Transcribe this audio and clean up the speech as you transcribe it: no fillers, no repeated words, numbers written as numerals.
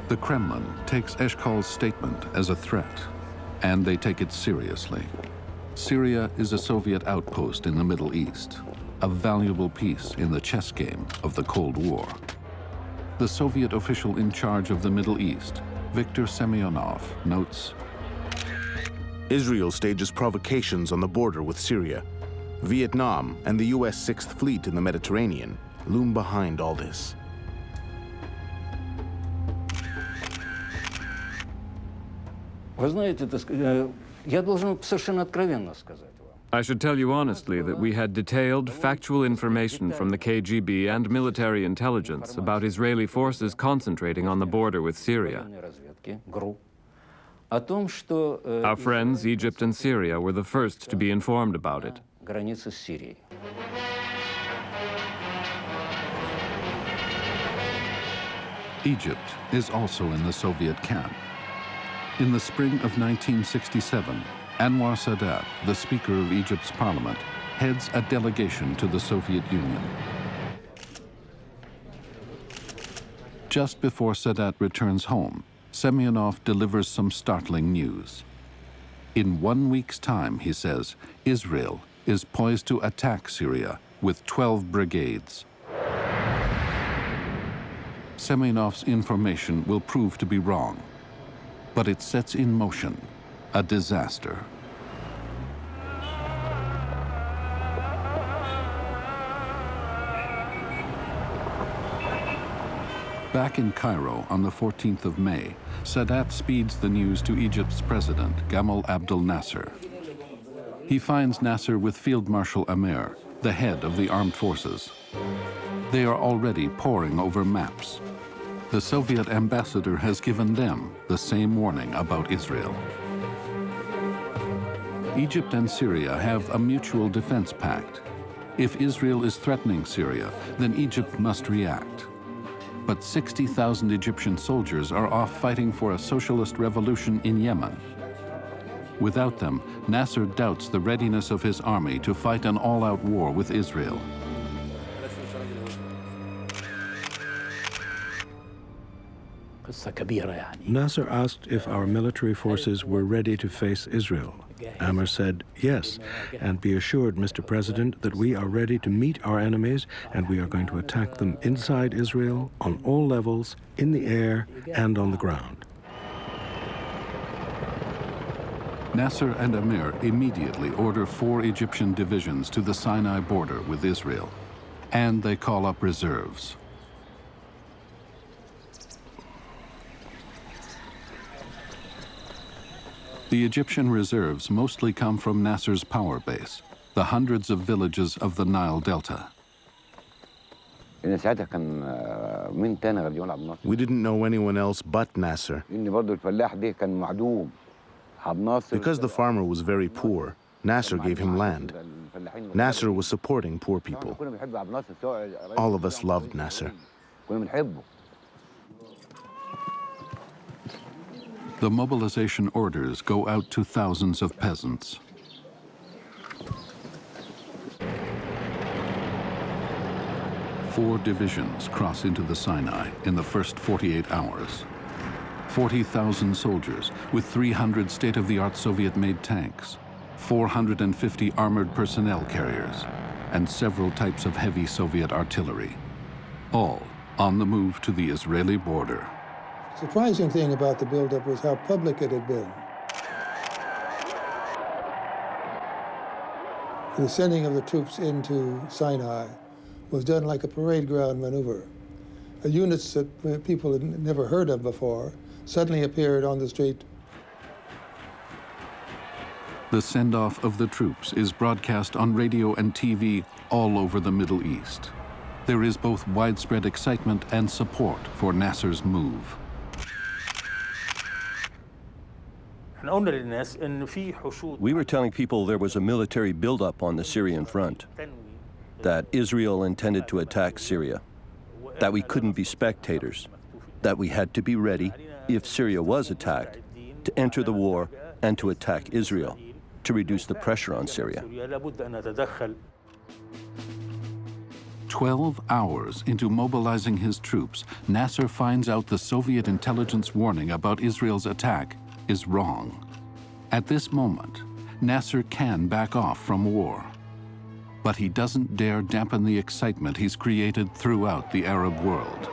The Kremlin takes Eshkol's statement as a threat, and they take it seriously. Syria is a Soviet outpost in the Middle East, a valuable piece in the chess game of the Cold War. The Soviet official in charge of the Middle East, Viktor Semyonov, notes, Israel stages provocations on the border with Syria. Vietnam and the U.S. Sixth Fleet in the Mediterranean loom behind all this. Вы знаете, я должен совершенно откровенно сказать вам. I should tell you honestly that we had detailed, factual information from the KGB and military intelligence about Israeli forces concentrating on the border with Syria. Our friends, Egypt and Syria, were the first to be informed about it. Egypt is also in the Soviet camp. In the spring of 1967, Anwar Sadat, the Speaker of Egypt's parliament, heads a delegation to the Soviet Union. Just before Sadat returns home, Semyonov delivers some startling news. In 1 week's time, he says, Israel is poised to attack Syria with 12 brigades. Semyonov's information will prove to be wrong, but it sets in motion a disaster. Back in Cairo on the 14th of May, Sadat speeds the news to Egypt's president, Gamal Abdel Nasser. He finds Nasser with Field Marshal Amer, the head of the armed forces. They are already poring over maps. The Soviet ambassador has given them the same warning about Israel. Egypt and Syria have a mutual defense pact. If Israel is threatening Syria, then Egypt must react. But 60,000 Egyptian soldiers are off fighting for a socialist revolution in Yemen. Without them, Nasser doubts the readiness of his army to fight an all-out war with Israel. Nasser asked if our military forces were ready to face Israel. Amer said, yes, and be assured, Mr. President, that we are ready to meet our enemies and we are going to attack them inside Israel, on all levels, in the air and on the ground. Nasser and Amer immediately order 4 Egyptian divisions to the Sinai border with Israel, and they call up reserves. The Egyptian reserves mostly come from Nasser's power base, the hundreds of villages of the Nile Delta. We didn't know anyone else but Nasser. Because the farmer was very poor, Nasser gave him land. Nasser was supporting poor people. All of us loved Nasser. The mobilization orders go out to thousands of peasants. Four divisions cross into the Sinai in the first 48 hours. 40,000 soldiers with 300 state-of-the-art Soviet-made tanks, 450 armored personnel carriers, and several types of heavy Soviet artillery, all on the move to the Israeli border. The surprising thing about the buildup was how public it had been. The sending of the troops into Sinai was done like a parade ground maneuver. Units that people had never heard of before suddenly appeared on the street. The send-off of the troops is broadcast on radio and TV all over the Middle East. There is both widespread excitement and support for Nasser's move. We were telling people there was a military buildup on the Syrian front, that Israel intended to attack Syria, that we couldn't be spectators, that we had to be ready, if Syria was attacked, to enter the war and to attack Israel, to reduce the pressure on Syria. 12 hours into mobilizing his troops, Nasser finds out the Soviet intelligence warning about Israel's attack is wrong. At this moment, Nasser can back off from war. But he doesn't dare dampen the excitement he's created throughout the Arab world.